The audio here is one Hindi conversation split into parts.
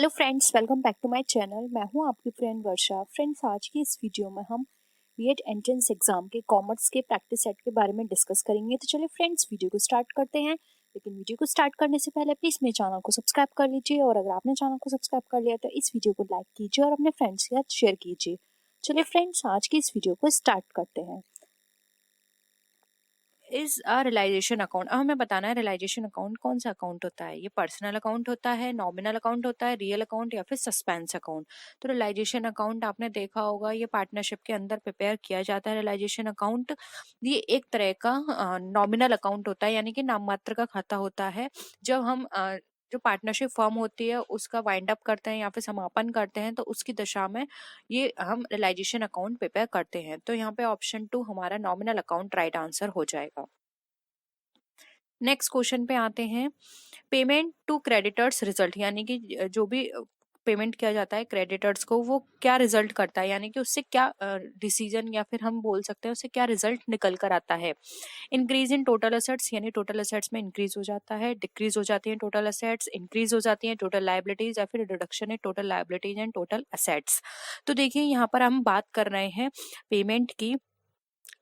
Hello friends, welcome back to my channel. मैं हूं आपकी फ्रेंड वर्षा। फ्रेंड्स, आज की इस वीडियो में हम बीएड एंट्रेंस एग्जाम के कॉमर्स के प्रैक्टिस सेट के बारे में डिस्कस करेंगे। तो चलिए फ्रेंड्स, वीडियो को स्टार्ट करते हैं। लेकिन वीडियो को स्टार्ट करने से पहले प्लीज़ मेरे चैनल को सब्सक्राइब कर लीजिए, और अगर आपने चैनल को सब्सक्राइब कर लिया तो इस वीडियो को लाइक कीजिए और अपने फ्रेंड्स के साथ शेयर कीजिए। चलिए फ्रेंड्स, आज की इस वीडियो को स्टार्ट करते हैं। Is a realisation account. अब हमें बताना है रियलाइजेशन अकाउंट कौन सा अकाउंट होता है। ये पर्सनल अकाउंट होता है, नॉमिनल अकाउंट होता है, रियल अकाउंट या फिर सस्पेंस अकाउंट। तो रियलाइजेशन अकाउंट आपने देखा होगा, ये पार्टनरशिप के अंदर प्रिपेयर किया जाता है। रियलाइजेशन अकाउंट ये एक तरह का नॉमिनल अकाउंट होता है, यानी कि नाम मात्र का खाता होता है। जब हम जो पार्टनरशिप फॉर्म होती है उसका वाइंड अप करते हैं या फिर समापन करते हैं, तो उसकी दशा में ये हम रियलाइजेशन अकाउंट प्रिपेयर करते हैं। तो यहाँ पे ऑप्शन 2 हमारा नॉमिनल अकाउंट राइट आंसर हो जाएगा। नेक्स्ट क्वेश्चन पे आते हैं। पेमेंट टू क्रेडिटर्स रिजल्ट, यानी कि जो भी पेमेंट किया जाता है क्रेडिटर्स को, वो क्या रिजल्ट करता है, यानी कि उससे क्या डिसीजन या फिर हम बोल सकते हैं उससे क्या रिजल्ट निकल कर आता है। इंक्रीज इन टोटल असेट्स, यानी टोटल असेट्स में इंक्रीज हो जाता है, डिक्रीज हो जाती है टोटल असेट्स, इंक्रीज हो जाती है टोटल लायबिलिटीज, या फिर reduction in total liabilities and total assets. तो देखिए यहाँ पर हम बात कर रहे हैं पेमेंट की,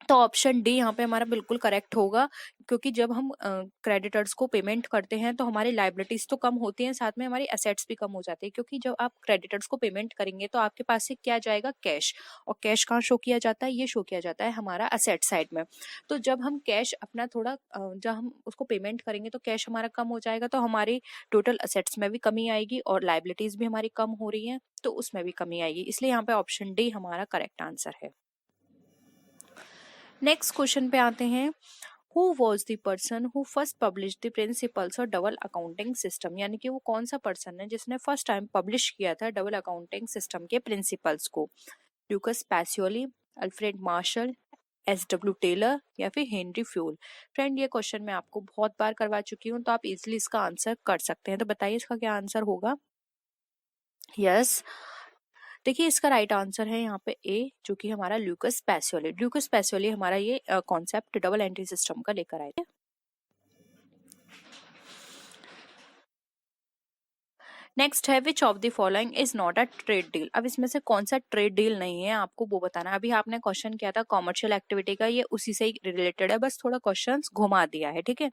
तो ऑप्शन डी यहाँ पे हमारा बिल्कुल करेक्ट होगा। क्योंकि जब हम क्रेडिटर्स को पेमेंट करते हैं तो हमारी लाइबिलिटीज तो कम होती हैं, साथ में हमारी एसेट्स भी कम हो जाती है। क्योंकि जब आप क्रेडिटर्स को पेमेंट करेंगे तो आपके पास से क्या जाएगा, कैश। और कैश कहाँ शो किया जाता है, ये शो किया जाता है हमारा असेट साइड में। तो जब हम कैश अपना थोड़ा जब हम उसको पेमेंट करेंगे तो कैश हमारा कम हो जाएगा, तो हमारी टोटल असेट्स में भी कमी आएगी और लाइबिलिटीज भी हमारी कम हो रही है तो उसमें भी कमी आएगी। इसलिए यहाँ पे ऑप्शन डी हमारा करेक्ट आंसर है। नेक्स्ट क्वेश्चन पे आते हैं। Who was the person who first publish the principles और डबल अकाउंटिंग सिस्टम, यानी कि वो कौन सा पर्सन है जिसने फर्स्ट टाइम पब्लिश किया था डबल अकाउंटिंग सिस्टम के प्रिंसिपल्स को। Lucas Pacioli, Alfred Marshall, S W Taylor या फिर हेनरी फ्यूल। फ्रेंड, ये क्वेश्चन मैं आपको बहुत बार करवा चुकी हूँ, तो आप इजिली इसका आंसर कर सकते हैं। तो बताइए इसका क्या आंसर होगा। यस, देखिए इसका राइट आंसर है यहाँ पे ए, जो कि हमारा ल्यूकस पैसियोली। ल्यूकस पैसियोली हमारा ये कॉन्सेप्ट डबल एंट्री सिस्टम का लेकर आए थे। नेक्स्ट है which of the following is not a trade deal. अब इसमें से कौन सा ट्रेड डील नहीं है, आपको वो बताना है। अभी आपने क्वेश्चन किया था कॉमर्शियल एक्टिविटी का, ये उसी से रिलेटेड है, बस थोड़ा क्वेश्चन घुमा दिया है, ठीक है।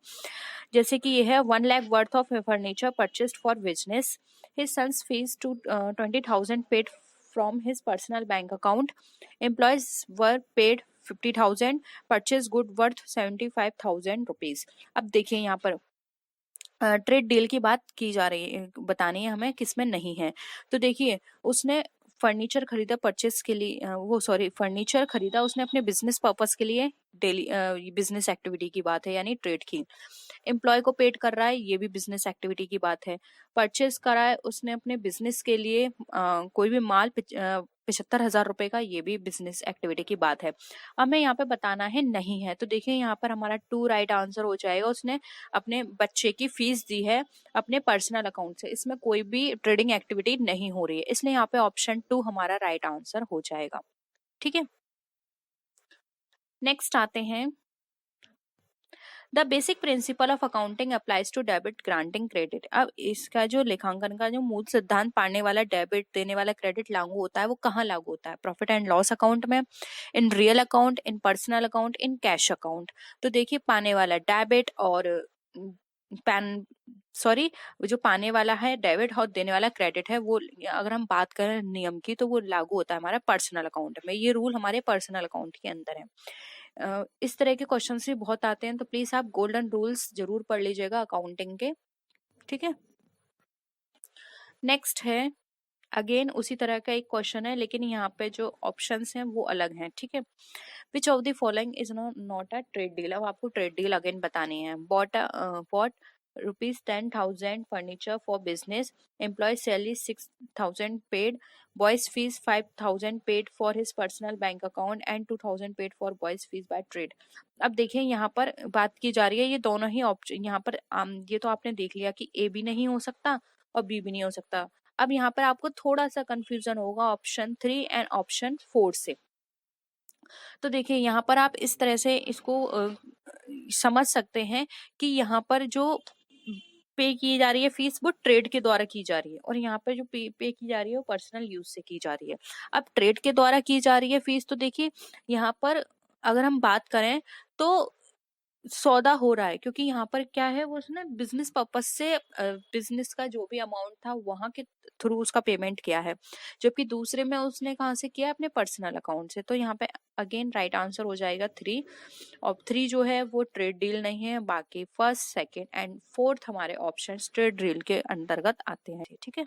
जैसे कि ये है 1 lakh worth of furniture purchased for business, his sons fees to 20,000 paid from his personal bank account, employees were paid 50,000, purchase good worth 75,000 rupees. अब देखिए यहाँ पर ट्रेड डील की बात की जा रही है, बतानी है हमें किसमें नहीं है। तो देखिए उसने फर्नीचर खरीदा परचेस के लिए, वो सॉरी फर्नीचर खरीदा उसने अपने बिजनेस पर्पस के लिए, डेली बिजनेस एक्टिविटी की बात है यानी ट्रेड की। एम्प्लॉय को पेड कर रहा है, ये भी बिजनेस एक्टिविटी की बात है। परचेस करा है उसने अपने बिजनेस के लिए कोई भी माल 75,000 रुपए का, ये भी बिजनेस एक्टिविटी की बात है। हमें यहाँ पे बताना है नहीं है, तो देखिए यहाँ पर हमारा 2 राइट आंसर हो जाएगा। उसने अपने बच्चे की फीस दी है अपने पर्सनल अकाउंट से, इसमें कोई भी ट्रेडिंग एक्टिविटी नहीं हो रही है, इसलिए यहाँ पे ऑप्शन 2 हमारा राइट आंसर हो जाएगा, ठीक है। नेक्स्ट आते हैं। The basic principle of accounting applies to debit granting credit. अब इसका जो लेखांकन का जो मूल सिद्धांत पाने वाला डेबिट देने वाला क्रेडिट लागू होता है, वो कहाँ लागू होता है, प्रॉफिट एंड लॉस अकाउंट में, in real account, in personal account, in cash account. तो देखिए पाने वाला डेबिट और पैन सॉरी जो पाने वाला है डेबिट और देने वाला क्रेडिट है, वो अगर हम बात करें नियम की तो वो लागू होता है हमारा पर्सनल अकाउंट में। ये रूल हमारे पर्सनल अकाउंट के अंदर है। इस तरह के क्वेश्चंस भी बहुत आते हैं, तो प्लीज आप गोल्डन रूल्स जरूर पढ़ लीजिएगा अकाउंटिंग के, ठीक है। नेक्स्ट है अगेन उसी तरह का एक क्वेश्चन है, लेकिन यहाँ पे जो ऑप्शंस हैं वो अलग हैं, ठीक है। Which of the following is not a trade deal. अब आपको ट्रेड डील अगेन बतानी है। Bought ₹10,000 furniture for business, employ salary 6,000 paid, boys fees 5,000 paid for his personal bank account and 2,000 paid for boys fees by trade. अब देखिए यहाँ पर बात की जा रही है, ये दोनों ही ऑप्शन यहाँ पर ये तो आपने देख लिया कि ए भी नहीं हो सकता और बी भी नहीं हो सकता। अब यहाँ पर आपको थोड़ा सा कंफ्यूजन होगा ऑप्शन 3 एंड ऑप्शन 4 से। तो देखिए यहाँ पर आप इस तरह से इसको समझ सकते हैं कि यहाँ पर जो पे की जा रही है फीस वो ट्रेड के द्वारा की जा रही है, और यहाँ पे जो पे की जा रही है वो पर्सनल यूज से की जा रही है। अब ट्रेड के द्वारा की जा रही है फीस, तो देखिए यहाँ पर अगर हम बात करें तो सौदा हो रहा है, क्योंकि यहाँ पर क्या है, वो उसने बिजनेस पर्पस से बिजनेस का जो भी अमाउंट था वहां के थ्रू उसका पेमेंट किया है, जबकि दूसरे में उसने कहाँ से किया, अपने पर्सनल अकाउंट से। तो यहाँ पे अगेन राइट आंसर हो जाएगा 3, और 3 जो है वो ट्रेड डील नहीं है, बाकी फर्स्ट, सेकेंड एंड फोर्थ हमारे ऑप्शन ट्रेड डील के अंतर्गत आते हैं। ठीक है,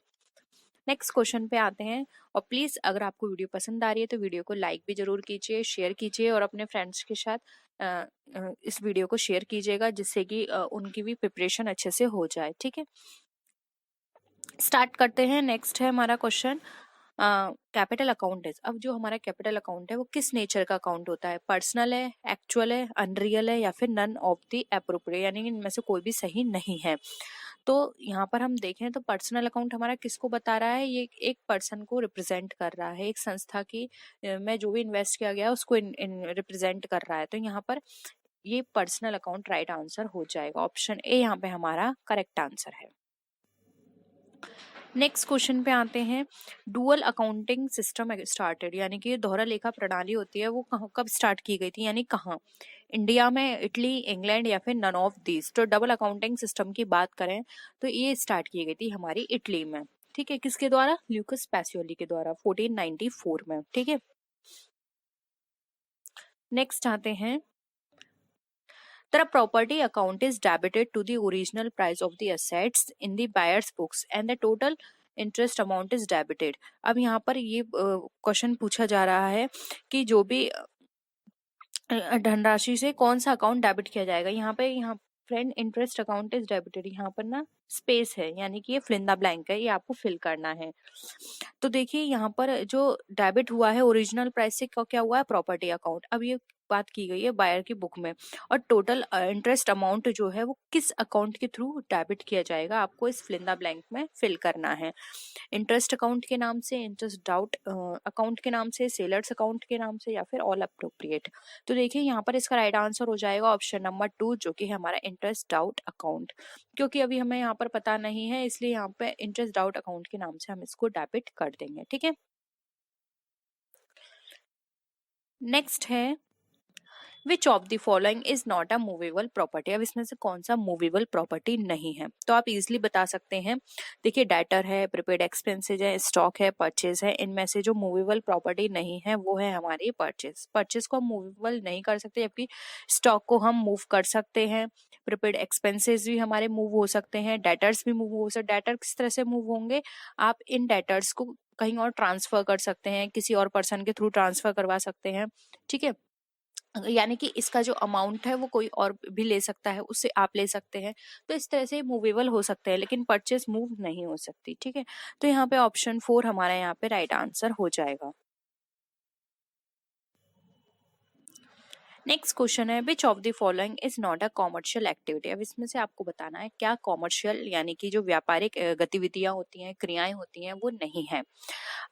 नेक्स्ट क्वेश्चन पे आते हैं। और प्लीज अगर आपको वीडियो पसंद आ रही है तो वीडियो को लाइक भी जरूर कीजिए, शेयर कीजिए, और अपने फ्रेंड्स के साथ इस वीडियो को शेयर कीजिएगा, जिससे कि उनकी भी प्रिपरेशन अच्छे से हो जाए। ठीक है, स्टार्ट करते हैं। नेक्स्ट है हमारा क्वेश्चन, कैपिटल अकाउंट है। अब जो हमारा कैपिटल अकाउंट है वो किस नेचर का अकाउंट होता है, पर्सनल है, एक्चुअल है, अनरियल है, या फिर नन ऑफ द एप्रोप्रिएट, यानी कि इनमें से कोई भी सही नहीं है। तो यहाँ पर हम देखें तो पर्सनल अकाउंट हमारा किसको बता रहा है, ये एक पर्सन को रिप्रेजेंट कर रहा है, एक संस्था की में जो भी इन्वेस्ट किया गया है उसको रिप्रेजेंट कर रहा है। तो यहाँ पर ये पर्सनल अकाउंट राइट आंसर हो जाएगा, ऑप्शन ए यहाँ पे हमारा करेक्ट आंसर है। नेक्स्ट क्वेश्चन पे आते हैं, डुअल अकाउंटिंग सिस्टम स्टार्टेड, यानी कि दोहरा लेखा प्रणाली होती है वो कब स्टार्ट की गई थी, यानी कहाँ, इंडिया में, इटली, इंग्लैंड, या फिर नन ऑफ दीज। तो डबल अकाउंटिंग सिस्टम की बात करें तो ये स्टार्ट की गई थी हमारी इटली में। ठीक है, किसके द्वारा, ल्यूकस पैसियोली के द्वारा 1494 में। ठीक है, नेक्स्ट आते हैं, the property account is debited to the original price of the assets in the buyer's books and the total interest amount is debited. अब यहाँ पर ये क्वेश्चन पूछा जा रहा है कि जो भी धनराशि से कौन सा अकाउंट डेबिट किया जाएगा। यहाँ friend interest account is debited, यहाँ पर ना स्पेस है, यानी कि ये फिलिंदा ब्लैंक है, ये आपको फिल करना है। तो देखिए यहाँ पर जो डेबिट हुआ है ओरिजिनल प्राइस से क्या हुआ है, प्रॉपर्टी अकाउंट। अब ये बात की गई है बायर की बुक में, और टोटल इंटरेस्ट अमाउंट जो है वो किस अकाउंट के थ्रू डेबिट किया जाएगा, आपको इस फिलिंदा ब्लैंक में फिल करना है। इंटरेस्ट अकाउंट के नाम से, इंटरेस्ट डाउट अकाउंट के नाम से, सेलर्स अकाउंट के नाम से, या फिर ऑल अप्रोप्रिएट। तो देखिए यहाँ पर इसका राइट आंसर हो जाएगा ऑप्शन नंबर 2, जो कि है हमारा इंटरेस्ट डाउट अकाउंट। क्योंकि अभी हमें यहाँ पर पता नहीं है, इसलिए यहाँ पे इंटरेस्ट डाउट अकाउंट के नाम से हम इसको डेबिट कर देंगे। ठीक है, नेक्स्ट है, which of the following is not a movable property. अब इसमें से कौन सा मूवेबल प्रॉपर्टी नहीं है, तो आप इजिली बता सकते हैं। देखिए डेटर है, प्रीपेड एक्सपेंसेज है, स्टॉक है, परचेज है। इनमें से जो मूवेबल प्रॉपर्टी नहीं है वो है हमारी परचेज। परचेज को हम मूवेबल नहीं कर सकते, जबकि स्टॉक को हम मूव कर सकते हैं। प्रीपेड एक्सपेंसेस भी हमारे मूव हो सकते हैं, डेटर्स भी मूव हो सकते। डेटर किस तरह से मूव होंगे, आप इन डेटर्स को कहीं और ट्रांसफर कर सकते हैं, किसी और पर्सन के थ्रू ट्रांसफर करवा सकते हैं। ठीक है, यानी कि इसका जो अमाउंट है वो कोई और भी ले सकता है, उससे आप ले सकते हैं। तो इस तरह से मूवेबल हो सकते हैं, लेकिन परचेज मूव नहीं हो सकती। ठीक है, तो यहाँ पे ऑप्शन 4 हमारा यहाँ पे राइट आंसर हो जाएगा। नेक्स्ट क्वेश्चन है, which of the following is not a commercial activity. अब इसमें से आपको बताना है क्या कॉमर्शियल, यानी कि जो व्यापारिक गतिविधियां होती हैं, क्रियाएं होती हैं, वो नहीं है।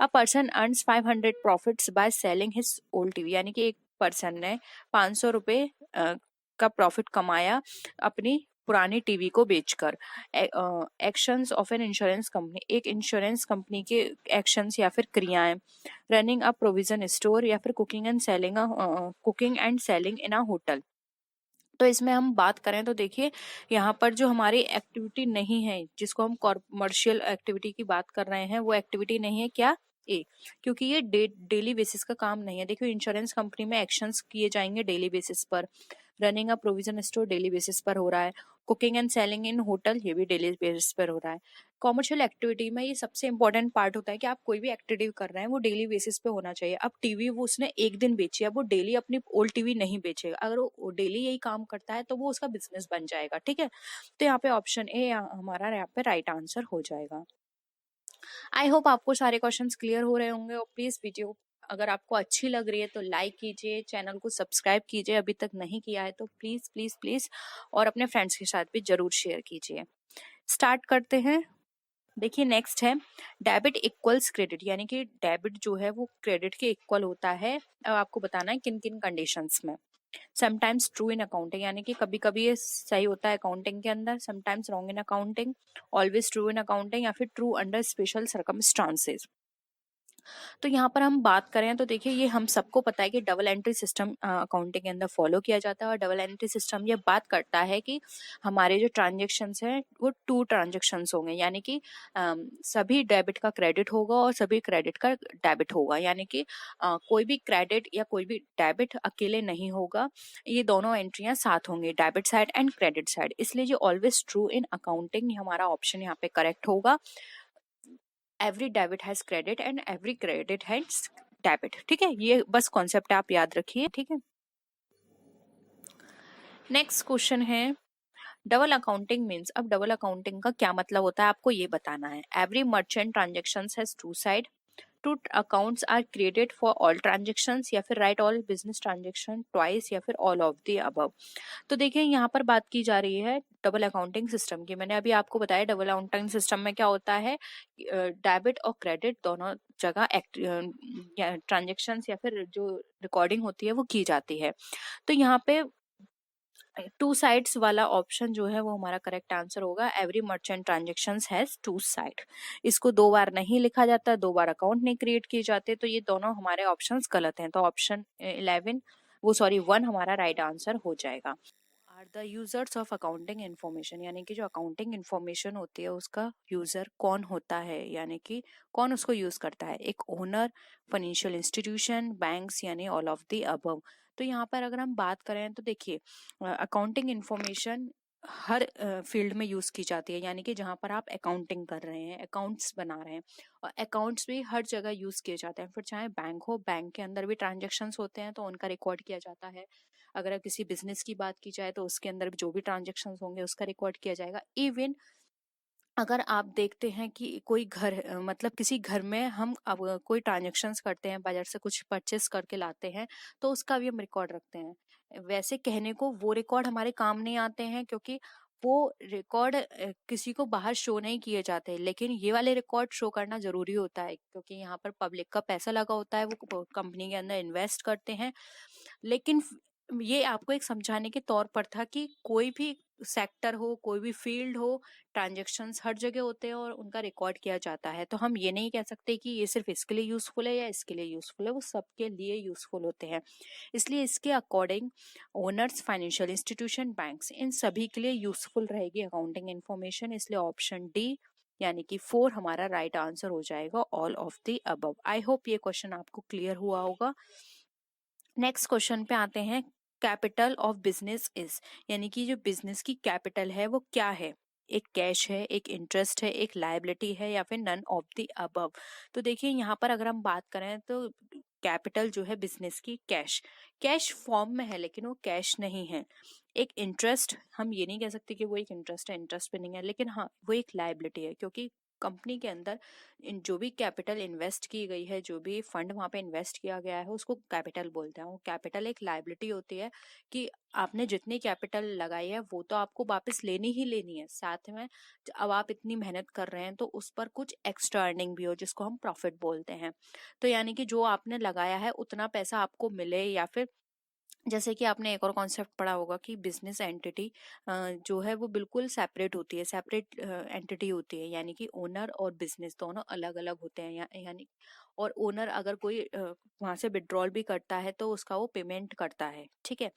A person earns 500 profits by selling his old TV, यानी कि एक पर्सन ने 500 रुपए का प्रॉफिट कमाया अपनी पुरानी टीवी को बेचकर। Actions of an insurance company, एक इंश्योरेंस कंपनी के एक्शंस या फिर क्रियाएं। रनिंग अ प्रोविजन स्टोर, या फिर cooking and selling in a hotel. तो इसमें हम बात करें तो देखिए यहाँ पर जो हमारी एक्टिविटी नहीं है, जिसको हम कॉमर्शियल एक्टिविटी की बात कर रहे हैं, वो एक्टिविटी नहीं है क्या, ए, क्योंकि ये डेली बेसिस का काम नहीं है। देखिए इंश्योरेंस कंपनी में एक्शंस किए जाएंगे डेली बेसिस पर, running a provision store daily basis पर हो रहा है, cooking and selling in hotel ये भी डेली बेसिस पर हो रहा है। कॉमर्शियल एक्टिविटी में ये सबसे इंपॉर्टेंट पार्ट होता है कि आप कोई भी एक्टिविटी कर रहे हैं वो डेली बेसिस पे होना चाहिए। अब टीवी वो उसने एक दिन बेची है, वो डेली अपनी ओल्ड टीवी नहीं बेचेगा। अगर वो डेली यही काम करता है तो वो उसका बिजनेस बन जाएगा। ठीक है, तो यहाँ पे ऑप्शन ए हमारा यहाँ पे राइट आंसर हो जाएगा। आई होप आपको सारे क्वेश्चंस क्लियर हो रहे होंगे, और प्लीज वीडियो अगर आपको अच्छी लग रही है तो लाइक कीजिए, चैनल को सब्सक्राइब कीजिए अभी तक नहीं किया है तो प्लीज प्लीज प्लीज, और अपने फ्रेंड्स के साथ भी जरूर शेयर कीजिए। स्टार्ट करते हैं। देखिए नेक्स्ट है, डेबिट इक्वल्स क्रेडिट, यानी कि डेबिट जो है वो क्रेडिट के इक्वल होता है। अब आपको बताना है किन किन कंडीशंस में। समटाइम्स ट्रू इन अकाउंटिंग, यानी कि कभी कभी ये सही होता है अकाउंटिंग के अंदर, sometimes wrong in accounting, always true in accounting, या फिर ट्रू अंडर स्पेशल सर्कमस्टांसेस। तो यहाँ पर हम बात करें तो देखिए ये हम सबको पता है कि डबल एंट्री सिस्टम अकाउंटिंग के अंदर फॉलो किया जाता है, और डबल एंट्री सिस्टम ये बात करता है कि हमारे जो ट्रांजेक्शन्स हैं वो टू ट्रांजेक्शन्स होंगे, यानी कि सभी डेबिट का क्रेडिट होगा और सभी क्रेडिट का डेबिट होगा, यानी कि कोई भी क्रेडिट या कोई भी डेबिट अकेले नहीं होगा, ये दोनों एंट्रियां साथ होंगी, debit side and credit side. इसलिए जो ऑलवेज ट्रू इन अकाउंटिंग हमारा ऑप्शन यहाँ पे करेक्ट होगा। Every debit has credit and every credit has debit. ठीक है, ये बस कॉन्सेप्ट आप याद रखिए। ठीक है, नेक्स्ट क्वेश्चन है डबल अकाउंटिंग मीन्स। अब डबल अकाउंटिंग का क्या मतलब होता है आपको ये बताना है। Every merchant transaction has two side, two accounts are created for all transactions, या फिर write all business transaction twice, या फिर ऑल ऑफ द अबव। तो देखिए यहाँ पर बात की जा रही है डबल अकाउंटिंग सिस्टम की। मैंने अभी आपको बताया डबल अकाउंटिंग सिस्टम में क्या होता है, डेबिट और क्रेडिट दोनों जगह ट्रांजेक्शन्स या फिर जो रिकॉर्डिंग होती है वो की जाती है। तो यहाँ पे टू साइड्स वाला ऑप्शन जो है वो हमारा करेक्ट आंसर होगा। Every merchant transaction has two side. इसको दो बार नहीं लिखा जाता, दो बार अकाउंट नहीं क्रिएट किए जाते, तो ये दोनों हमारे ऑप्शंस गलत हैं। तो ऑप्शन 11 वो सॉरी 1 हमारा राइट आंसर हो जाएगा। Are the users of accounting information, यानी कि जो अकाउंटिंग इन्फॉर्मेशन होती है उसका यूजर कौन होता है, यानी कि कौन उसको यूज करता है। एक ओनर, फाइनेंशियल इंस्टीट्यूशन, बैंक्स, यानी ऑल ऑफ द अबव। तो यहाँ पर अगर हम बात करें तो देखिए अकाउंटिंग इन्फॉर्मेशन हर फील्ड में यूज की जाती है, यानी कि जहाँ पर आप अकाउंटिंग कर रहे हैं, अकाउंट्स बना रहे हैं, और अकाउंट्स भी हर जगह यूज किए जाते हैं। फिर चाहे बैंक हो, बैंक के अंदर भी ट्रांजेक्शन्स होते हैं तो उनका रिकॉर्ड किया जाता है। अगर किसी बिजनेस की बात की जाए तो उसके अंदर जो भी ट्रांजेक्शन्स होंगे उसका रिकॉर्ड किया जाएगा। इवन अगर आप देखते हैं कि कोई घर मतलब किसी घर में हम अब कोई ट्रांजेक्शन्स करते हैं, बाजार से कुछ परचेस करके लाते हैं, तो उसका भी हम रिकॉर्ड रखते हैं। वैसे कहने को वो रिकॉर्ड हमारे काम नहीं आते हैं, क्योंकि वो रिकॉर्ड किसी को बाहर शो नहीं किए जाते, लेकिन ये वाले रिकॉर्ड शो करना जरूरी होता है, क्योंकि यहाँ पर पब्लिक का पैसा लगा होता है, वो कंपनी के अंदर इन्वेस्ट करते हैं। लेकिन ये आपको एक समझाने के तौर पर था कि कोई भी सेक्टर हो, कोई भी फील्ड हो, ट्रांजेक्शन्स हर जगह होते हैं और उनका रिकॉर्ड किया जाता है। तो हम ये नहीं कह सकते कि ये सिर्फ इसके लिए यूजफुल है या इसके लिए यूजफुल है, वो सबके लिए यूजफुल होते हैं। इसलिए इसके according owners, financial institution, banks, इन सभी के लिए यूजफुल रहेगी अकाउंटिंग इन्फॉर्मेशन। इसलिए ऑप्शन डी यानी कि 4 हमारा राइट आंसर हो जाएगा, all of the above. I hope ये क्वेश्चन आपको क्लियर हुआ होगा। नेक्स्ट क्वेश्चन पे आते हैं। कैपिटल ऑफ बिजनेस इज, यानी कि जो बिजनेस की कैपिटल है वो क्या है। एक कैश है, एक इंटरेस्ट है, एक लायबिलिटी है, या फिर नन ऑफ द अबव। तो देखिए यहाँ पर अगर हम बात करें तो कैपिटल जो है बिजनेस की कैश, कैश फॉर्म में है लेकिन वो कैश नहीं है। एक इंटरेस्ट, हम ये नहीं कह सकते कि वो एक इंटरेस्ट है, इंटरेस्ट पे नहीं है, लेकिन हाँ वो एक लायबिलिटी है, क्योंकि कंपनी के अंदर जो भी कैपिटल इन्वेस्ट की गई है, जो भी फंड वहां पे इन्वेस्ट किया गया है उसको कैपिटल बोलते हैं। वो कैपिटल एक लायबिलिटी होती है कि आपने जितनी कैपिटल लगाई है वो तो आपको वापस लेनी ही लेनी है, साथ में अब आप इतनी मेहनत कर रहे हैं तो उस पर कुछ एक्स्ट्रा अर्निंग भी हो, जिसको हम प्रॉफिट बोलते हैं। तो यानी कि जो आपने लगाया है उतना पैसा आपको मिले, या फिर जैसे कि आपने एक और कॉन्सेप्ट पढ़ा होगा कि बिजनेस एंटिटी जो है वो बिल्कुल सेपरेट होती है, सेपरेट एंटिटी होती है, यानी कि ओनर और बिजनेस दोनों अलग अलग होते हैं। यानी और ओनर अगर कोई वहां से विड्रॉल भी करता है तो उसका वो पेमेंट करता है, ठीक है।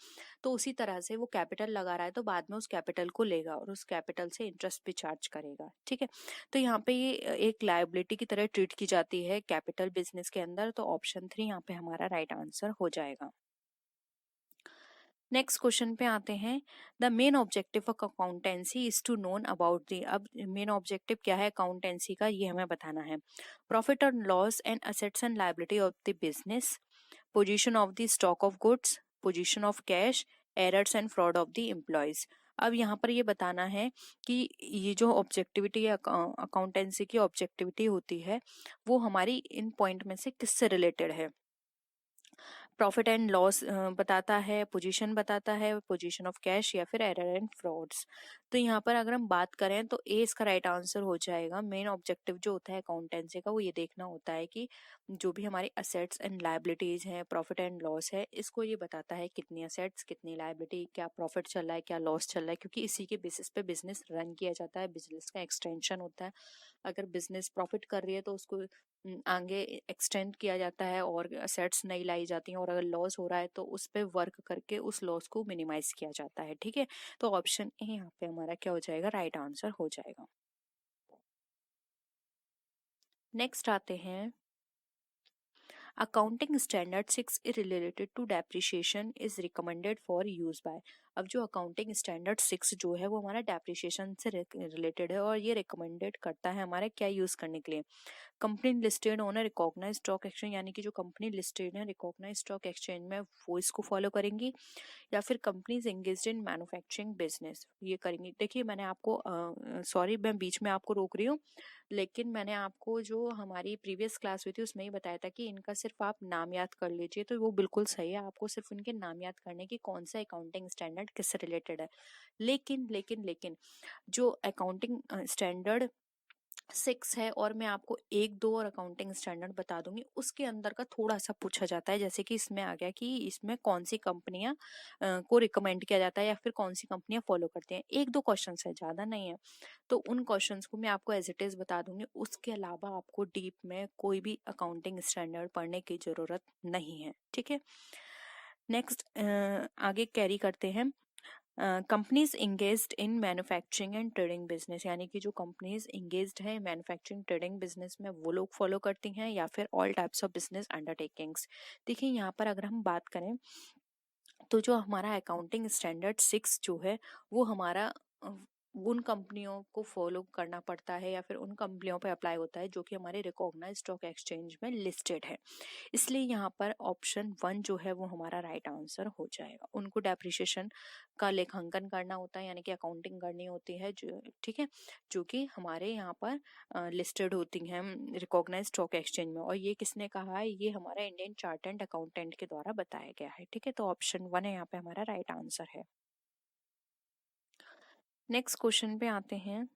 तो उसी तरह से वो कैपिटल लगा रहा है तो बाद में उस कैपिटल को लेगा और उस कैपिटल से इंटरेस्ट भी चार्ज करेगा, ठीक है। तो यहाँ पे ये एक लायबिलिटी की तरह ट्रीट की जाती है कैपिटल बिजनेस के अंदर। तो ऑप्शन 3 यहाँ पे हमारा राइट आंसर हो जाएगा। नेक्स्ट क्वेश्चन पे आते हैं। The main objective of accountancy is to known about the, अब मेन ऑब्जेक्टिव क्या है अकाउंटेंसी का ये हमें बताना है। प्रॉफिट और loss and assets and liability of the business, position of the stock of goods, position of cash, errors and fraud of the employees. अब यहाँ पर ये बताना है कि ये जो ऑब्जेक्टिविटी है अकाउंटेंसी की ऑब्जेक्टिविटी होती है वो हमारी इन पॉइंट में से किससे रिलेटेड है। प्रॉफिट एंड लॉस बताता है, पोजीशन बताता है, पोजीशन ऑफ कैश या फिर एरर एंड फ्रॉड्स। तो यहाँ पर अगर हम बात करें तो ए इसका राइट आंसर हो जाएगा। मेन ऑब्जेक्टिव जो होता है अकाउंटेंसी का वो ये देखना होता है कि जो भी हमारी असेट्स एंड लायबिलिटीज हैं, प्रॉफिट एंड लॉस है, इसको ये बताता है कितनी असेट्स कितनी लायबिलिटी, क्या प्रॉफिट चल रहा है क्या लॉस चल रहा है, क्योंकि इसी के बेसिस पे बिजनेस रन किया जाता है, बिजनेस का एक्सटेंशन होता है। अगर बिजनेस प्रॉफिट कर रही है तो उसको आगे एक्सटेंड किया जाता है और असेट्स नहीं लाई जाती हैं, और अगर लॉस हो रहा है तो उस पर वर्क करके उस लॉस को मिनिमाइज किया जाता है। ठीक है, तो ऑप्शन ए यहाँ पे हमारा क्या हो जाएगा, राइट आंसर हो जाएगा। नेक्स्ट आते हैं, accounting standard 6 related to depreciation is recommended for use by. अब जो अकाउंटिंग स्टैंडर्ड 6 जो है वो हमारा डेप्रिसिएशन से रिलेटेड है और ये रिकमेंडेड करता है हमारे क्या यूज करने के लिए। Company listed on recognise stock exchange, यानी कि जो कंपनी लिस्टेड है रिकॉग्नाइज स्टॉक एक्सचेंज में वो इसको फॉलो करेंगी, या फिर companies engaged in manufacturing business ये करेंगी। देखिए मैंने आपको सॉरी मैं बीच में आपको रोक रही हूँ, लेकिन मैंने आपको जो हमारी प्रीवियस क्लास हुई थी उसमें ही बताया था कि इनका सिर्फ आप नाम याद कर लीजिए, तो वो बिल्कुल सही है, आपको सिर्फ इनके नाम याद करने की कौन सा अकाउंटिंग स्टैंडर्ड किससे रिलेटेड है। लेकिन जो अकाउंटिंग स्टैंडर्ड 6 है, और मैं आपको एक दो और अकाउंटिंग स्टैंडर्ड बता दूंगी, उसके अंदर का थोड़ा सा पूछा जाता है, जैसे कि इसमें आ गया कि इसमें कौन सी कंपनियां को रिकमेंड किया जाता है या फिर कौन सी कंपनियां फॉलो करती हैं। एक दो क्वेश्चन है, ज्यादा नहीं है, तो उन क्वेश्चंस को मैं आपको एज इट इज बता दूंगी। उसके अलावा आपको डीप में कोई भी अकाउंटिंग स्टैंडर्ड पढ़ने की जरूरत नहीं है। ठीक है, नेक्स्ट आगे कैरी करते हैं। Companies engaged in manufacturing and trading business, यानी कि जो कंपनीज इंगेज्ड है मैन्युफैक्चरिंग ट्रेडिंग बिजनेस में वो लोग फॉलो करती हैं, या फिर all types of business undertakings. देखिए यहाँ पर अगर हम बात करें तो जो हमारा अकाउंटिंग स्टैंडर्ड 6 जो है वो हमारा उन कंपनियों को फॉलो करना पड़ता है या फिर उन कंपनियों पे अप्लाई होता है जो कि हमारे रिकॉग्नाइज्ड स्टॉक एक्सचेंज में लिस्टेड है। इसलिए यहाँ पर ऑप्शन 1 जो है वो हमारा राइट आंसर हो जाएगा। उनको डेप्रिसिएशन का लेखांकन करना होता है, यानी कि अकाउंटिंग करनी होती है जो, ठीक है, जो कि हमारे यहाँ पर लिस्टेड होती हैं रिकॉग्नाइज्ड स्टॉक एक्सचेंज में। और ये किसने कहा है, ये हमारा इंडियन चार्टर्ड अकाउंटेंट के द्वारा बताया गया है। ठीक है, तो ऑप्शन 1 है यहाँ पे हमारा राइट आंसर है। नेक्स्ट क्वेश्चन पे आते हैं,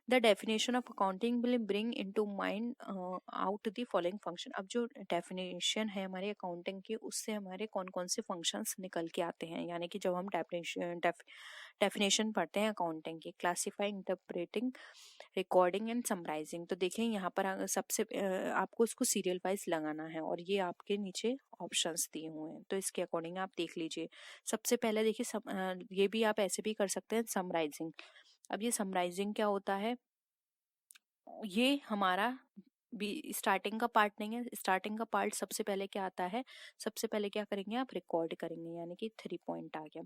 the definition of accounting will bring into mind out the following function. अब जो डेफिनेशन है हमारे अकाउंटिंग की उससे हमारे कौन कौन से फंक्शंस निकल के आते हैं, यानी कि जब हम डेफिनेशन पढ़ते हैं अकाउंटिंग की, classifying, interpreting, recording and summarising. तो देखिए यहाँ पर सबसे आपको उसको सीरियल वाइज लगाना है और ये आपके नीचे ऑप्शंस दिए हुए हैं, तो इसके अकॉर्डिंग आप देख लीजिए। सबसे पहले देखिए ये भी आप ऐसे भी कर सकते हैं, समराइजिंग। अब ये समराइजिंग क्या होता है, ये हमारा भी स्टार्टिंग का पार्ट नहीं है। स्टार्टिंग का पार्ट सबसे पहले क्या आता है, सबसे पहले क्या करेंगे आप रिकॉर्ड करेंगे, यानी कि 3 पॉइंट आ गया।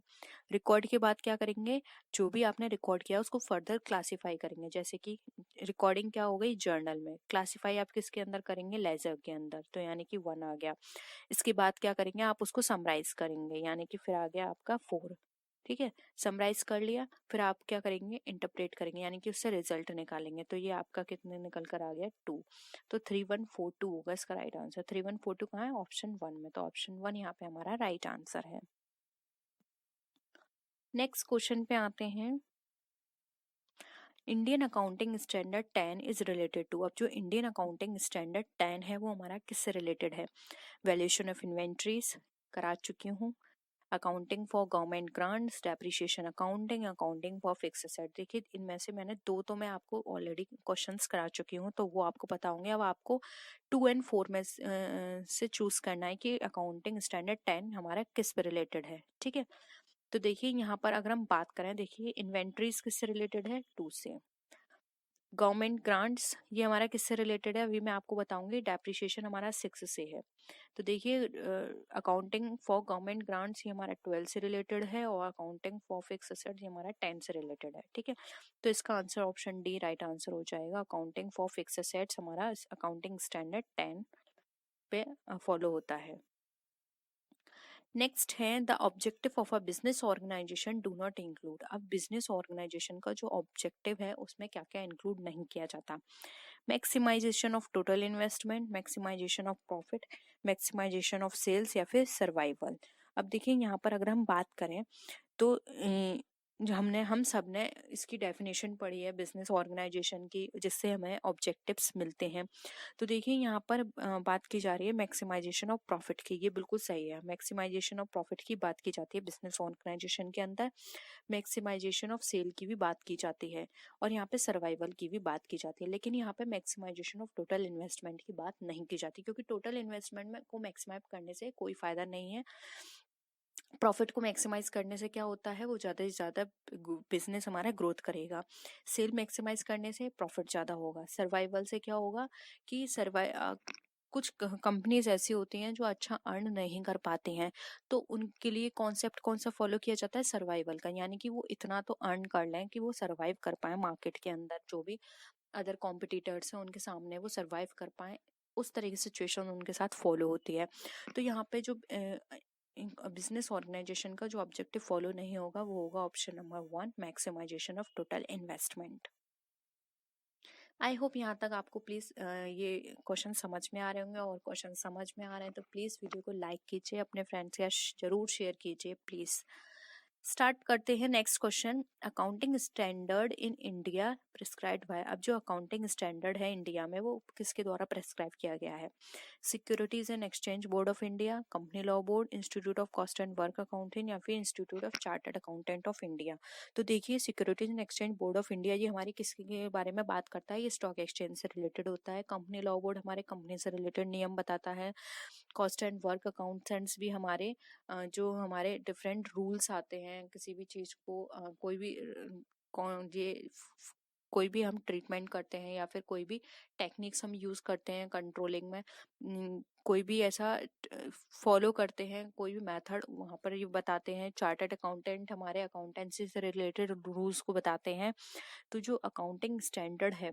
रिकॉर्ड के बाद क्या करेंगे, जो भी आपने रिकॉर्ड किया उसको फर्दर क्लासिफाई करेंगे, जैसे कि रिकॉर्डिंग क्या हो गई जर्नल में, क्लासिफाई आप किसके अंदर करेंगे, लेजर के अंदर, तो यानी कि 1 आ गया। इसके बाद क्या करेंगे आप उसको समराइज करेंगे, यानी कि फिर आ गया आपका 4। ठीक है, समराइज कर लिया, फिर आप क्या करेंगे, इंटरप्रेट करेंगे, यानी कि उससे रिजल्ट निकालेंगे, तो ये आपका कितने निकल कर आ गया 2। तो 3142 होगा इसका राइट आंसर। 3142 कहाँ है, ऑप्शन 1 में, तो ऑप्शन 1 यहाँ पे हमारा राइट आंसर है। नेक्स्ट क्वेश्चन पे आते हैं, Indian accounting standard 10 is related to. अब जो इंडियन अकाउंटिंग स्टैंडर्ड 10 है वो हमारा किससे रिलेटेड है, वैल्यूएशन ऑफ इन्वेंट्रीज करा चुकी हूँ, accounting for government grants, depreciation accounting, accounting for fix asset. देखिए इनमें से मैंने 2 तो मैं आपको ऑलरेडी क्वेश्चंस करा चुकी हूँ, तो वो आपको पता होंगे। अब आपको 2 एंड 4 में से चूज करना है कि अकाउंटिंग स्टैंडर्ड 10 हमारा किस पे रिलेटेड है। ठीक है, तो देखिए यहाँ पर अगर हम बात करें, देखिए इन्वेंट्रीज किससे रिलेटेड है, 2 से। गवर्नमेंट ग्रांट्स ये हमारा किससे रिलेटेड है, अभी मैं आपको बताऊंगी। डेप्रिसिएशन हमारा 6 से है, तो देखिए अकाउंटिंग फॉर गवर्नमेंट ग्रांट्स ये हमारा 12 से रिलेटेड है, और अकाउंटिंग फॉर फिक्स एसेट ये हमारा 10 से रिलेटेड है। ठीक है, तो इसका answer option D right answer हो जाएगा। अकाउंटिंग फॉर फिक्स एसेट्स हमारा अकाउंटिंग स्टैंडर्ड 10 पे फॉलो होता है। नेक्स्ट है, the objective of a business organisation do not include. अब बिजनेस ऑर्गेनाइजेशन का जो ऑब्जेक्टिव है उसमें क्या क्या इंक्लूड नहीं किया जाता, maximisation of total investment, maximisation of profit, maximisation of sales या फिर सर्वाइवल। अब देखिए यहाँ पर अगर हम बात करें तो जो हम सब ने इसकी डेफिनेशन पढ़ी है बिजनेस ऑर्गेनाइजेशन की, जिससे हमें ऑब्जेक्टिव्स मिलते हैं। तो देखिए यहाँ पर बात की जा रही है मैक्सिमाइजेशन ऑफ प्रॉफिट की, ये बिल्कुल सही है। मैक्सिमाइजेशन ऑफ प्रॉफिट की बात की जाती है बिजनेस ऑर्गेनाइजेशन के अंदर, मैक्सिमाइजेशन ऑफ सेल की भी बात की जाती है, और यहाँ पे सर्वाइवल की भी बात की जाती है। लेकिन यहाँ पे मैक्सिमाइजेशन ऑफ टोटल इन्वेस्टमेंट की बात नहीं की जाती, क्योंकि टोटल इन्वेस्टमेंट में को मैक्सिमाइज करने से कोई फायदा नहीं है। प्रॉफिट को मैक्सिमाइज करने से क्या होता है, वो ज़्यादा से ज़्यादा बिजनेस हमारा ग्रोथ करेगा। सेल मैक्सिमाइज करने से प्रॉफिट ज़्यादा होगा। सर्वाइवल से क्या होगा कि कुछ कंपनीज ऐसी होती हैं जो अच्छा अर्न नहीं कर पाती हैं, तो उनके लिए कॉन्सेप्ट कौन सा फॉलो किया जाता है, सर्वाइवल का। यानी कि वो इतना तो अर्न कर लें कि वो सर्वाइव कर पाए मार्केट के अंदर, जो भी अदर कॉम्पिटिटर्स हैं उनके सामने वो सर्वाइव कर पाए, उस तरह की सिचुएशन उनके साथ फॉलो होती है। तो यहाँ पे जो बिजनेस ऑर्गेनाइजेशन का जो ऑब्जेक्टिव फॉलो नहीं होगा वो होगा option number 1, maximisation of total investment. I hope यहाँ तक आपको प्लीज़ ये क्वेश्चन समझ में आ रहे होंगे, और क्वेश्चन समझ में आ रहे हैं तो प्लीज़ वीडियो को लाइक कीजिए, अपने फ्रेंड्स के साथ जरूर शेयर कीजिए प्लीज़। स्टार्ट करते हैं next question. Accounting standard in India prescribed bye. अब जो अकाउंटिंग स्टैंडर्ड है इंडिया में वो किसके द्वारा प्रिस्क्राइब किया गया है? Securities and exchange board of India, company law board, institute of cost and work accounting, या फिर institute of chartered accountant of India. तो देखिए securities and exchange board of India ये हमारी किसके बारे में बात करता है, ये स्टॉक एक्सचेंज से रिलेटेड होता है। कंपनी लॉ बोर्ड हमारे कंपनी से रिलेटेड नियम बताता है। कॉस्ट एंड वर्क अकाउंटेंट्स भी हमारे जो हमारे डिफरेंट रूल्स आते हैं किसी भी चीज को कोई भी कौन ये कोई भी हम ट्रीटमेंट करते हैं या फिर कोई भी टेक्निक्स हम यूज करते हैं कंट्रोलिंग में, कोई भी ऐसा फॉलो करते हैं कोई भी मेथड, वहां पर ये बताते हैं। चार्टर्ड अकाउंटेंट हमारे अकाउंटेंसी से रिलेटेड रूल्स को बताते हैं। तो जो अकाउंटिंग स्टैंडर्ड है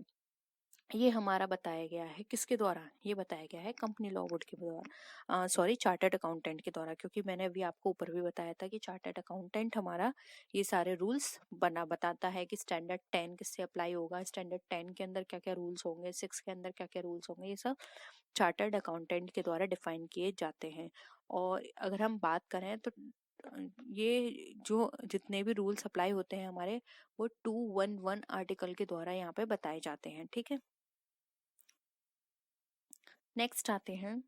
ये हमारा बताया गया है किसके द्वारा, ये बताया गया है कंपनी लॉ बोर्ड के द्वारा, सॉरी चार्टर्ड अकाउंटेंट के द्वारा, क्योंकि मैंने अभी आपको ऊपर भी बताया था कि चार्टर्ड अकाउंटेंट हमारा ये सारे रूल्स बताता है कि स्टैंडर्ड 10 किससे अप्लाई होगा, स्टैंडर्ड 10 के अंदर क्या क्या रूल्स होंगे, 6 के अंदर क्या क्या रूल्स होंगे, ये सब चार्टर्ड अकाउंटेंट के द्वारा डिफाइन किए जाते हैं। और अगर हम बात करें तो ये जो जितने भी रूल्स अप्लाई होते हैं हमारे, वो 211 आर्टिकल के द्वारा यहाँ पे बताए जाते हैं। ठीक है, नेक्स्ट आते हैं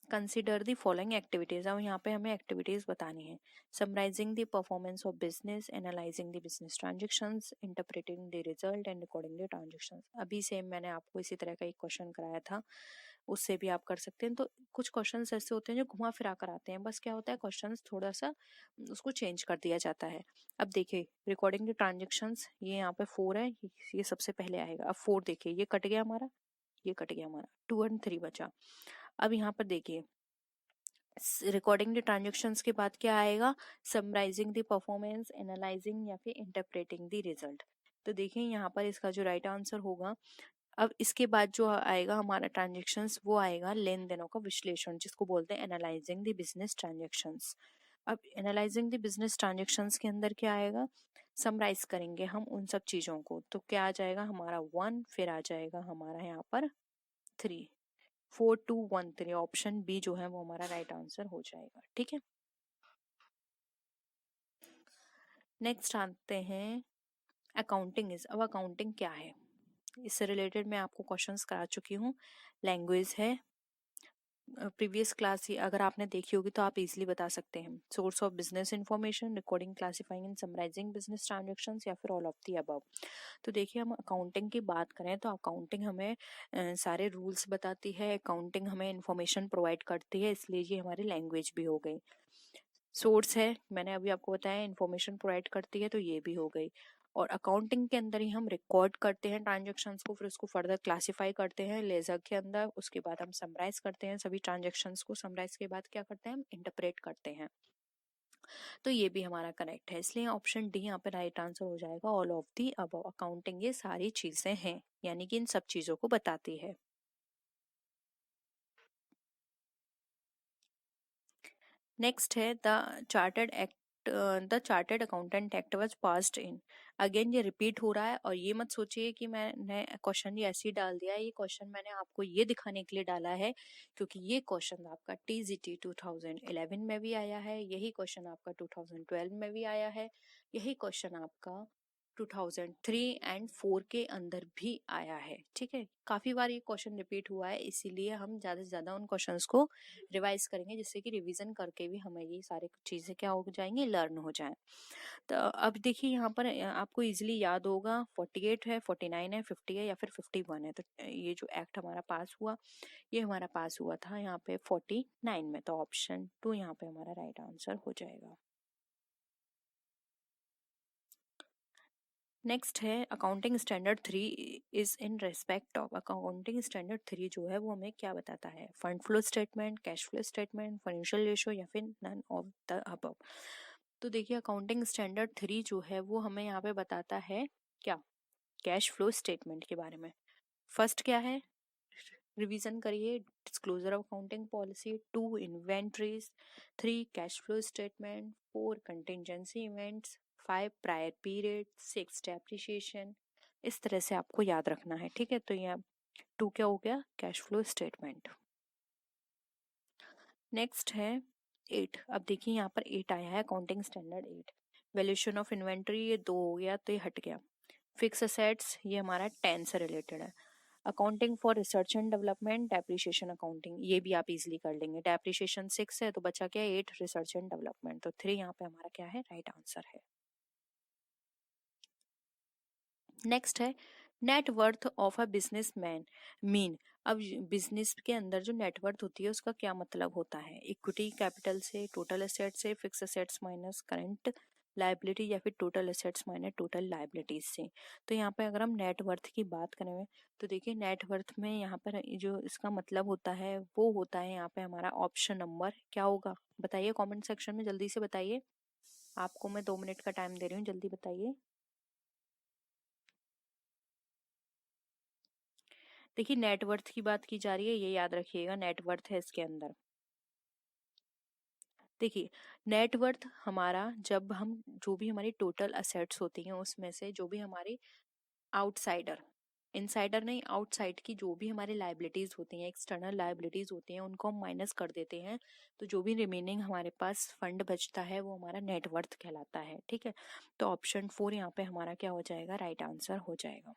कंसिडर द फॉलोइंग एक्टिविटीज। अब यहाँ पे हमें एक्टिविटीज बतानी है। Summarising the performance of business, analysing the business transactions, interpreting the result and recording the transactions. अभी सेम मैंने आपको इसी तरह का एक क्वेश्चन कराया था, उससे भी आप कर सकते हैं। तो कुछ क्वेश्चंस ऐसे होते हैं जो घुमा फिरा कर आते हैं, बस क्या होता है क्वेश्चंस थोड़ा सा उसको चेंज कर दिया जाता है। अब देखिए रिकॉर्डिंग द ट्रांजेक्शंस, ये यहाँ पे 4 है, ये सबसे पहले आएगा। अब 4 देखिए ये कट गया हमारा, ये कट गया हमारा, 2 और 3 बचा। अब यहाँ पर देखिए रिकॉर्डिंग द ट्रांजेक्शंस के बाद क्या आएगा, समराइजिंग द परफॉर्मेंस, एनालाइजिंग या फिर इंटरप्रेटिंग द रिजल्ट। तो देखिए यहाँ पर इसका जो राइट आंसर होगा, अब इसके बाद जो आएगा हमारा ट्रांजेक्शंस वो आएगा लेन देनों का विश्लेषण, जिसको बोलते हैं एनालाइजिंग द बिजनेस ट्रांजेक्शंस। अब एनालाइजिंग द बिजनेस ट्रांजेक्शंस के अंदर क्या आएगा, समराइज करेंगे हम उन सब चीजों को, तो क्या आ जाएगा हमारा 1, फिर आ जाएगा हमारा यहाँ पर 3, 4213, ऑप्शन बी जो है वो हमारा राइट आंसर हो जाएगा। ठीक है, नेक्स्ट आते हैं अकाउंटिंग इज। अब अकाउंटिंग क्या है, इससे रिलेटेड मैं आपको क्वेश्चंस करा चुकी हूँ। लैंग्वेज है, प्रीवियस क्लास ही अगर आपने देखी होगी तो आप इजीली बता सकते हैं। Source of business information, recording, classifying and summarising business transactions, या फिर ऑल ऑफ दी अबव। तो देखिए हम अकाउंटिंग की बात करें तो अकाउंटिंग हमें सारे रूल्स बताती है, अकाउंटिंग हमें इंफॉर्मेशन प्रोवाइड करती है, इसलिए ये हमारी लैंग्वेज भी हो गई। सोर्स है, मैंने अभी आपको बताया इंफॉर्मेशन प्रोवाइड करती है, तो ये भी हो गई। और अकाउंटिंग के अंदर ही हम रिकॉर्ड करते हैं ट्रांजेक्शन्स को, फिर उसको फर्दर क्लासिफाई करते हैं लेजर के अंदर, उसके बाद हम समराइज करते हैं सभी ट्रांजेक्शन्स को, समराइज के बाद क्या करते हैं हम इंटरप्रेट करते हैं। तो ये भी हमारा करेक्ट है, इसलिए ऑप्शन डी यहाँ पे राइट आंसर हो जाएगा, all of the above. Accounting ये सारी चीजें हैं, यानी कि इन सब चीजों को बताती है। नेक्स्ट है the chartered act the chartered accountant act was passed in. Again ये रिपीट हो रहा है, और ये मत सोचिए कि मैंने क्वेश्चन ये ऐसे ही डाल दिया है। ये क्वेश्चन मैंने आपको ये दिखाने के लिए डाला है क्योंकि ये क्वेश्चन आपका टीजीटी 2011 में भी आया है, यही क्वेश्चन आपका 2012 में भी आया है, यही क्वेश्चन आपका 2003 एंड 4 के अंदर भी आया है। ठीक है, काफी बार ये क्वेश्चन रिपीट हुआ है, इसीलिए हम ज्यादा से ज्यादा उन क्वेश्चंस को रिवाइज करेंगे, जिससे कि रिवीजन करके भी हमें ये सारे चीजें क्या हो जाएंगी, लर्न हो जाए। तो अब देखिए यहाँ पर आपको इजीली याद होगा 48 है, 49 है, 50 है या फिर 51 है। तो ये जो एक्ट हमारा पास हुआ, ये हमारा पास हुआ था यहाँ पे 49 में। तो ऑप्शन 2 यहाँ पे हमारा राइट आंसर हो जाएगा। नेक्स्ट है accounting standard 3 is in respect of. Accounting standard 3 जो है वो हमें क्या बताता है, fund flow statement, cash flow statement, financial ratio या फिर नन ऑफ द अबव। तो देखिए अकाउंटिंग स्टैंडर्ड 3 जो है वो हमें यहाँ पे बताता है क्या, कैश फ्लो स्टेटमेंट के बारे में। फर्स्ट क्या है, रिवीजन करिए, disclosure of accounting policy, 2 inventories, 3 cash flow statement, 4 contingency events, 5 prior period, 6 depreciation. इस तरह से आपको याद रखना है। ठीक है, तो यहाँ 2 क्या हो गया, कैश फ्लो स्टेटमेंट। नेक्स्ट है 8। अब देखिए यहाँ पर 8 आया है, accounting standard 8। Valuation of inventory, ये 2 हो गया तो ये हट गया। फिक्स असेट्स, ये हमारा 10 से रिलेटेड है। Accounting for research and development, depreciation accounting, ये भी आप इजीली कर लेंगे। डेप्रिसिएशन 6 है तो बचा क्या, 8 रिसर्च एंड डेवलपमेंट। तो 3 यहाँ पे हमारा क्या है, राइट आंसर है। नेक्स्ट है net worth of a businessman mean. अब बिजनेस के अंदर जो नेटवर्थ होती है उसका क्या मतलब होता है, इक्विटी कैपिटल से, टोटल एसेट से, fix assets minus current liability या फिर total assets minus total liabilities से। तो यहाँ पे अगर हम नेटवर्थ की बात करें तो देखिए नेटवर्थ में यहाँ पर जो इसका मतलब होता है वो होता है यहाँ पे हमारा ऑप्शन नंबर क्या होगा, बताइए कमेंट सेक्शन में जल्दी से बताइए। आपको मैं 2 मिनट का टाइम दे रही हूँ, जल्दी बताइए। देखिए नेटवर्थ की बात की जा रही है, ये याद रखिएगा, नेटवर्थ है इसके अंदर। देखिए नेटवर्थ हमारा, जब हम जो भी हमारी टोटल असेट्स होती हैं उसमें से जो भी हमारी आउटसाइडर, इनसाइडर नहीं, आउटसाइड की जो भी हमारी लाइबिलिटीज होती हैं, एक्सटर्नल लाइबिलिटीज होती हैं, उनको हम माइनस कर देते हैं। तो जो भी रिमेनिंग हमारे पास फंड बचता है वो हमारा नेटवर्थ कहलाता है। ठीक है, तो ऑप्शन 4 यहाँ पे हमारा क्या हो जाएगा, राइट आंसर हो जाएगा।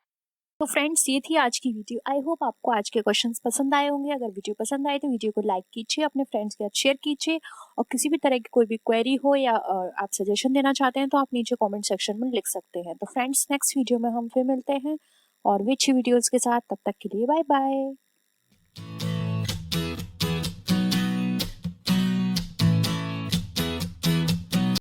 तो फ्रेंड्स ये थी आज की वीडियो। आई होप आपको आज के क्वेश्चंस पसंद आए होंगे। अगर वीडियो पसंद आए तो वीडियो को लाइक कीजिए, अपने फ्रेंड्स के साथ शेयर कीजिए, और किसी भी तरह की कोई भी क्वेरी हो या आप सजेशन देना चाहते हैं तो आप नीचे कमेंट सेक्शन में लिख सकते हैं। तो फ्रेंड्स नेक्स्ट वीडियो में हम फिर मिलते हैं और भी अच्छी वीडियोस के साथ, तब तक के लिए बाय बाय।